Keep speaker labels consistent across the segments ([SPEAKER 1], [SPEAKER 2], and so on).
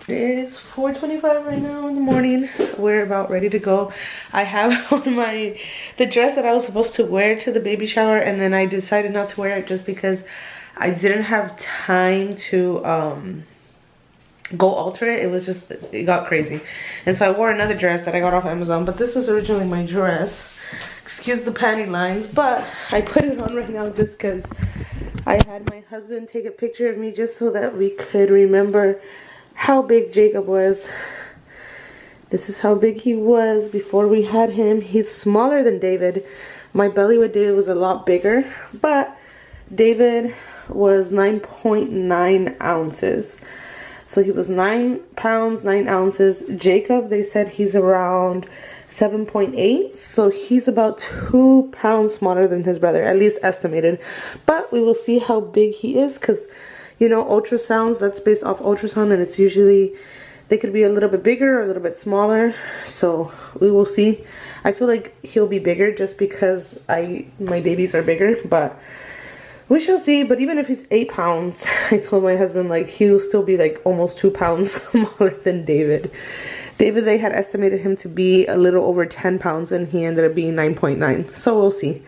[SPEAKER 1] It is 4:25 right now in the morning. We're about ready to go. I have on the dress that I was supposed to wear to the baby shower, and then I decided not to wear it just because I didn't have time to go alter it. It was just, it got crazy. And so I wore another dress that I got off Amazon, but this was originally my dress. Excuse the panty lines, but I put it on right now just because I had my husband take a picture of me just so that we could remember how big Jacob was. This is how big he was before we had him. He's smaller than David. My belly with David was a lot bigger, but David was 9.9 ounces. So he was 9 pounds, 9 ounces. Jacob, they said he's around 7.8. So he's about 2 pounds smaller than his brother, at least estimated. But we will see how big he is because, you know, ultrasounds, that's based off ultrasound, and it's usually, they could be a little bit bigger or a little bit smaller. So we will see. I feel like he'll be bigger just because my babies are bigger, but we shall see. But even if he's 8 pounds, I told my husband, like, he'll still be like almost 2 pounds smaller than David. David, they had estimated him to be a little over 10 pounds, and he ended up being 9.9. So we'll see.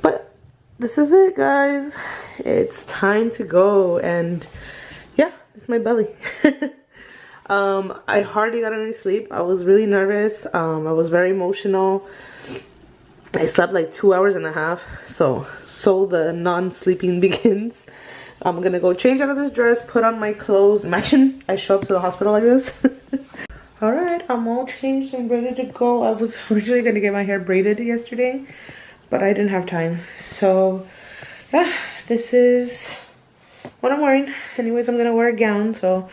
[SPEAKER 1] But this is it, guys. It's time to go. And yeah, it's my belly. I hardly got any sleep. I was really nervous. I was very emotional. I slept like 2 hours and a half, so the non-sleeping begins. I'm gonna go change out of this dress, put on my clothes. Imagine I show up to the hospital like this. Alright, I'm all changed and ready to go. I was originally gonna get my hair braided yesterday, but I didn't have time. So yeah, this is what I'm wearing. Anyways, I'm gonna wear a gown, so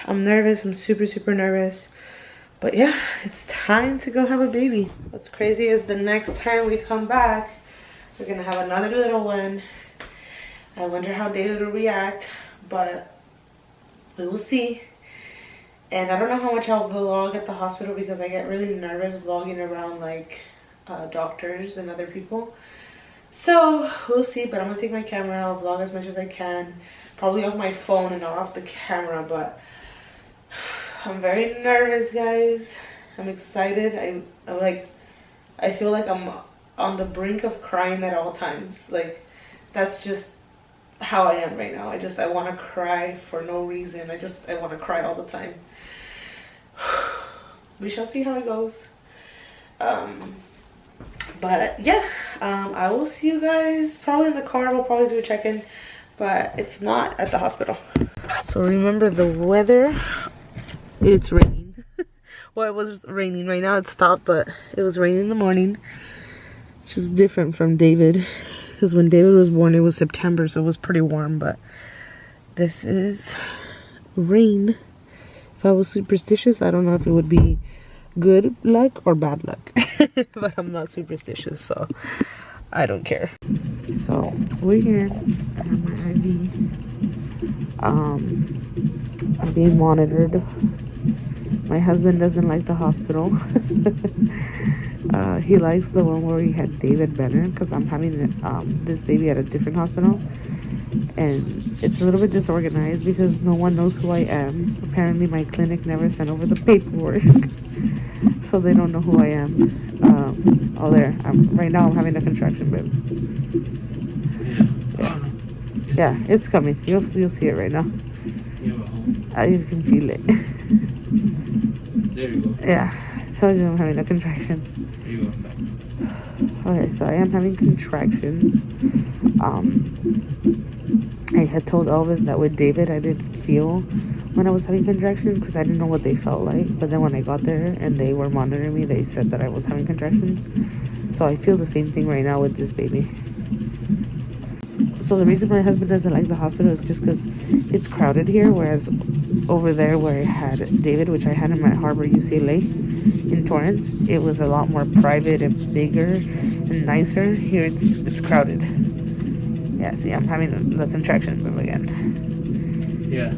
[SPEAKER 1] I'm nervous. I'm super nervous. But yeah, it's time to go have a baby. What's crazy is the next time we come back, we're gonna have another little one. I wonder how David will react, but we will see. And I don't know how much I'll vlog at the hospital because I get really nervous vlogging around like doctors and other people. So we'll see, but I'm gonna take my camera. I'll vlog as much as I can. Probably off my phone and not off the camera, but I'm very nervous, guys. I'm excited. I feel like I'm on the brink of crying at all times. Like, that's just how I am right now. I want to cry for no reason. I want to cry all the time. We shall see how it goes. But yeah, I will see you guys probably in the car. We'll probably do a check-in, but if not, at the hospital. So remember the weather. It's raining. Well, it was raining. Right now it stopped, but it was raining in the morning. Which is different from David. Because when David was born, it was September, so it was pretty warm. But this is rain. If I was superstitious, I don't know if it would be good luck or bad luck. But I'm not superstitious, so I don't care. So we're here. I have my IV. I'm being monitored. My husband doesn't like the hospital. He likes the one where he had David better because I'm having this baby at a different hospital. And it's a little bit disorganized because no one knows who I am. Apparently my clinic never sent over the paperwork. So they don't know who I am. Oh, there. Right now I'm having a contraction, babe. Yeah, it's coming. You'll see it right now. You can feel it.
[SPEAKER 2] There you go.
[SPEAKER 1] Yeah, I told you I'm having a contraction.
[SPEAKER 2] There you go.
[SPEAKER 1] Okay, so I am having contractions. I had told Elvis that with David I didn't feel when I was having contractions because I didn't know what they felt like. But then when I got there and they were monitoring me, they said that I was having contractions. So I feel the same thing right now with this baby. So the reason my husband doesn't like the hospital is just because it's crowded here, whereas over there where I had David, which I had him at Harbor UCLA in Torrance, it was a lot more private and bigger and nicer. Here it's crowded. Yeah, see, I'm having the contraction move again.
[SPEAKER 2] Yeah.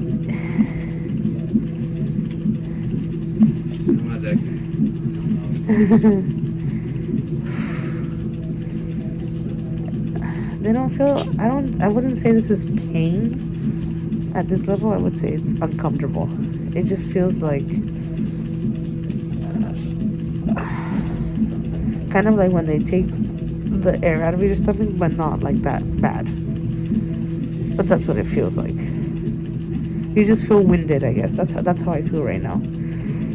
[SPEAKER 1] They don't feel, I wouldn't say this is pain at this level. I would say it's uncomfortable. it just feels like kind of like when they take the air out of your stomach, but not like that bad. But that's what it feels like. You just feel winded, I guess. That's how I feel right now.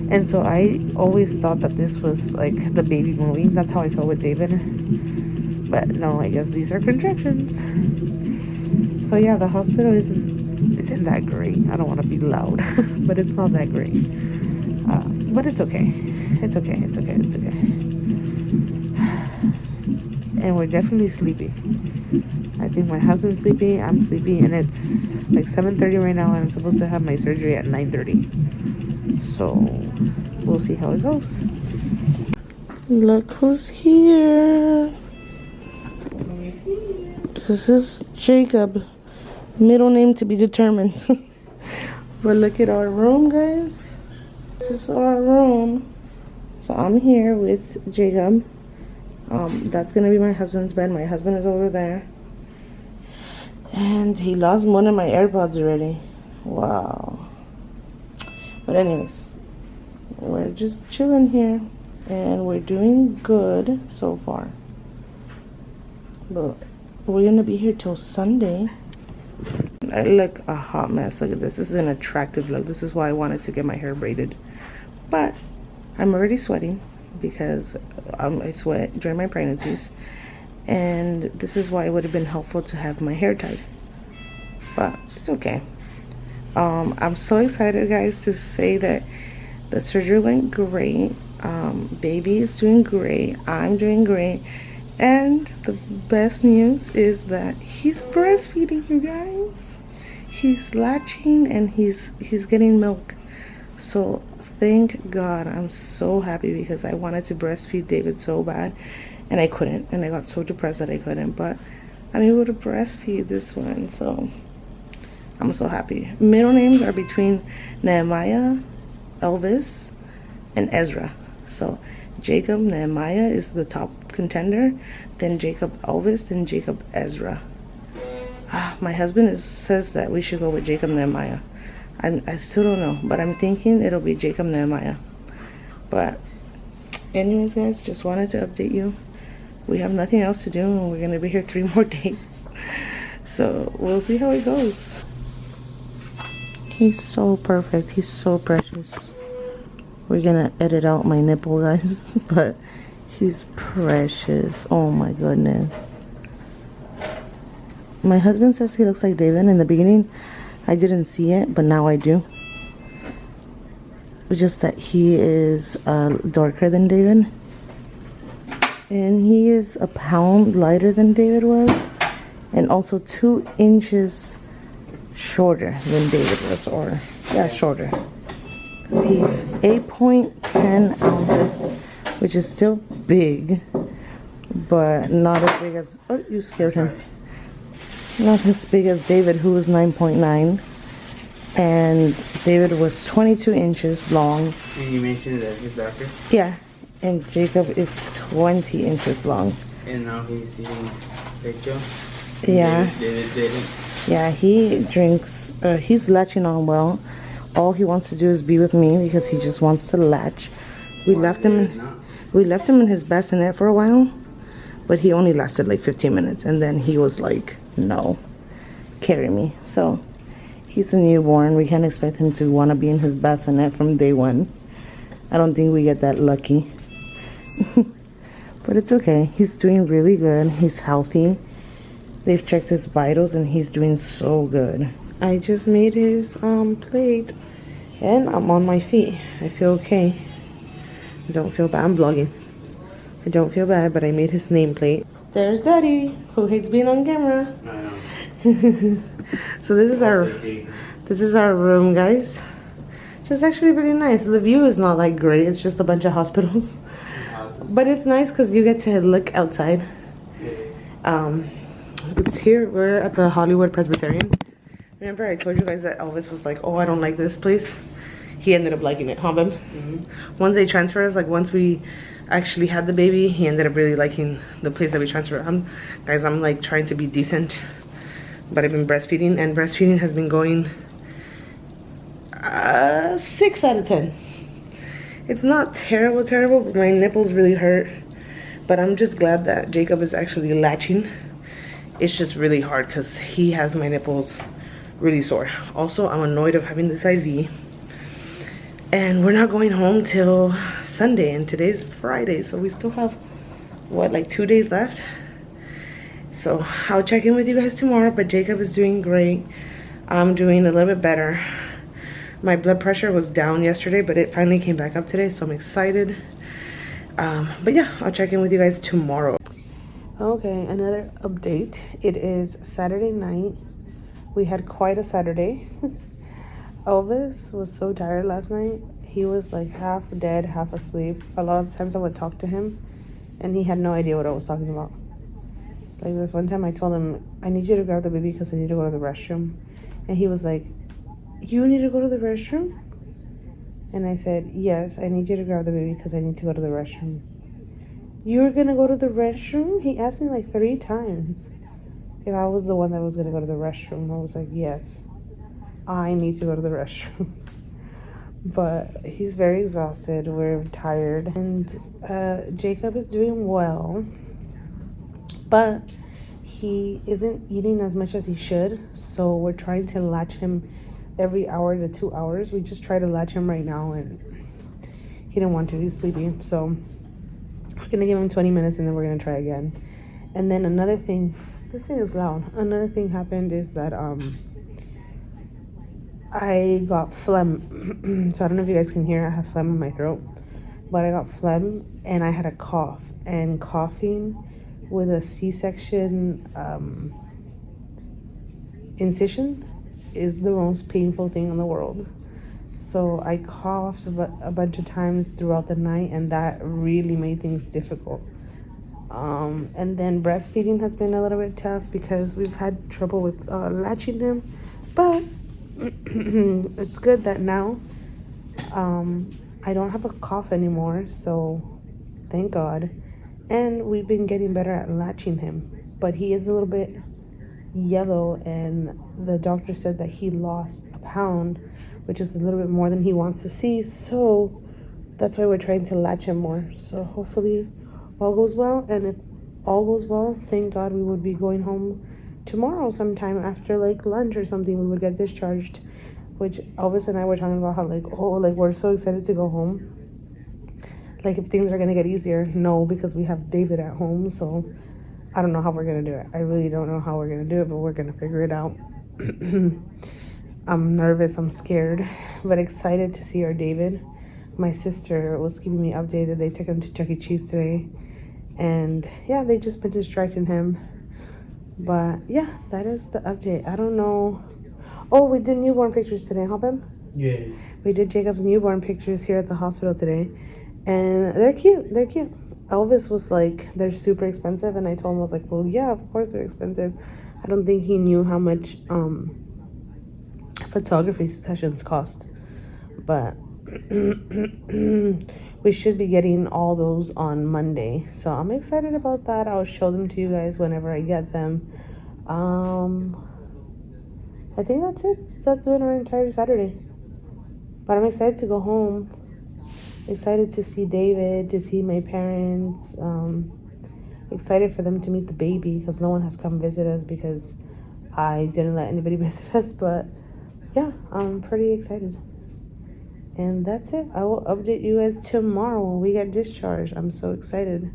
[SPEAKER 1] And so I always thought that this was like the baby moving. That's how I felt with David. But no, I guess these are contractions. So yeah, the hospital isn't that great. I don't want to be loud, but it's not that great. But it's okay. It's okay. It's okay. It's okay. And we're definitely sleepy. I think my husband's sleepy, I'm sleepy, and it's like 7:30 right now, and I'm supposed to have my surgery at 9:30. So we'll see how it goes. Look who's here. This is Jacob. Middle name to be determined. But look at our room, guys. This is our room. So I'm here with Jacob. That's gonna be my husband's bed. My husband is over there. And he lost one of my AirPods already. Wow. But anyways, we're just chilling here. And we're doing good so far. But we're gonna be here till Sunday. I look a hot mess. Look at this. This is an attractive look. This is why I wanted to get my hair braided. But I'm already sweating because I sweat during my pregnancies. And this is why it would have been helpful to have my hair tied. But it's okay. I'm so excited, guys, to say that the surgery went great. Baby is doing great. I'm doing great. And the best news is that he's breastfeeding, you guys. He's latching and he's getting milk. So thank God. I'm so happy because I wanted to breastfeed David so bad and I couldn't, and I got so depressed that I couldn't, but I'm able to breastfeed this one, so I'm so happy. Middle names are between Nehemiah, Elvis, and Ezra. So Jacob Nehemiah is the top contender, then Jacob Elvis, then Jacob Ezra. My husband says that we should go with Jacob Nehemiah. I still don't know, but I'm thinking it'll be Jacob Nehemiah. But anyways, guys, just wanted to update you. We have nothing else to do, and we're gonna be here 3 more days. So we'll see how it goes. He's so perfect. He's so precious. We're gonna edit out my nipple, guys, but he's precious. Oh my goodness. My husband says he looks like David. In the beginning, I didn't see it, but now I do. It's just that he is darker than David. And he is a pound lighter than David was. And also 2 inches shorter than David was. Or, yeah, shorter. He's 8.10 ounces, which is still big. But not as big as... Oh, you scared him. Not as big as David, who was 9.9. And David was 22 inches long.
[SPEAKER 2] And you mentioned that he's darker?
[SPEAKER 1] Yeah. And Jacob is 20 inches long.
[SPEAKER 2] And now he's eating pecho?
[SPEAKER 1] Yeah.
[SPEAKER 2] David didn't?
[SPEAKER 1] Yeah, he drinks, he's latching on well. All he wants to do is be with me because he just wants to latch. We left him in his bassinet for a while, but he only lasted like 15 minutes. And then he was like, no, carry me. So he's a newborn. We can't expect him to want to be in his bassinet from day one. I don't think we get that lucky. But it's okay. He's doing really good. He's healthy. They've checked his vitals and he's doing so good. I just made his plate and I'm on my feet. I feel okay. I don't feel bad. I'm vlogging. I don't feel bad, but I made his nameplate. There's Daddy, who hates being on camera.
[SPEAKER 2] I know.
[SPEAKER 1] So this is our room, guys. It's actually pretty nice. The view is not like great. It's just a bunch of hospitals. But it's nice because you get to look outside. It's here. We're at the Hollywood Presbyterian. Remember I told you guys that Elvis was like, oh, I don't like this place. He ended up liking it, huh, babe? Mm-hmm. Once they transferred us, like once we actually had the baby, he ended up really liking the place that we transferred. Guys, I'm like trying to be decent, but I've been breastfeeding, and breastfeeding has been going 6 out of 10. It's not terrible, but my nipples really hurt. But I'm just glad that Jacob is actually latching. It's just really hard because he has my nipples really sore. Also, I'm annoyed of having this IV. And we're not going home till Sunday, and today's Friday, so we still have, what, like 2 days left? So I'll check in with you guys tomorrow, but Jacob is doing great. I'm doing a little bit better. My blood pressure was down yesterday, but it finally came back up today, so I'm excited. But yeah, I'll check in with you guys tomorrow. Okay, another update. It is Saturday night. We had quite a Saturday. Elvis was so tired last night. He was like half dead, half asleep. A lot of times I would talk to him and he had no idea what I was talking about. Like this one time I told him, I need you to grab the baby because I need to go to the restroom. And he was like, you need to go to the restroom? And I said, yes, I need you to grab the baby because I need to go to the restroom. You're gonna go to the restroom? He asked me like 3 times if I was the one that was gonna go to the restroom. I was like, yes, I need to go to the restroom. But he's very exhausted. We're tired. And Jacob is doing well, but he isn't eating as much as he should. So we're trying to latch him every hour to 2 hours. We just try to latch him right now, and he didn't want to. He's sleepy. So we're gonna give him 20 minutes and then we're gonna try again. And then another thing, this thing is loud. Another thing happened is that I got phlegm. So I don't know if you guys can hear, I have phlegm in my throat, but I got phlegm and I had a cough, and coughing with a C-section incision is the most painful thing in the world. So I coughed a bunch of times throughout the night, and that really made things difficult. And then breastfeeding has been a little bit tough because we've had trouble with latching him, but it's good that now I don't have a cough anymore, so thank God. And we've been getting better at latching him, but he is a little bit yellow, and the doctor said that he lost a pound, which is a little bit more than he wants to see, so that's why we're trying to latch him more. So hopefully all goes well, and if all goes well, thank God, we would be going home tomorrow sometime after like lunch or something. We would get discharged, which Elvis and I were talking about how like, oh, like we're so excited to go home. Like if things are gonna get easier. No, because we have David at home, so I don't know how we're gonna do it. I really don't know how we're gonna do it, but we're gonna figure it out. I'm nervous, I'm scared, but excited to see our David. My sister was keeping me updated. They took him to Chuck E. Cheese today, and yeah, they just been distracting him. But yeah, that is the update. I don't know. Oh, we did newborn pictures today, huh, Pam?
[SPEAKER 2] Yeah.
[SPEAKER 1] We did Jacob's newborn pictures here at the hospital today, and they're cute. They're cute. Elvis was like, they're super expensive, and I told him, I was like, well, yeah, of course they're expensive. I don't think he knew how much photography sessions cost, but we should be getting all those on Monday, so I'm excited about that. I'll show them to you guys whenever I get them. I think that's it. That's been our entire Saturday, but I'm excited to go home, excited to see David, to see my parents, excited for them to meet the baby because no one has come visit us because I didn't let anybody visit us. But yeah, I'm pretty excited. And that's it. I will update you guys tomorrow when we get discharged. I'm so excited.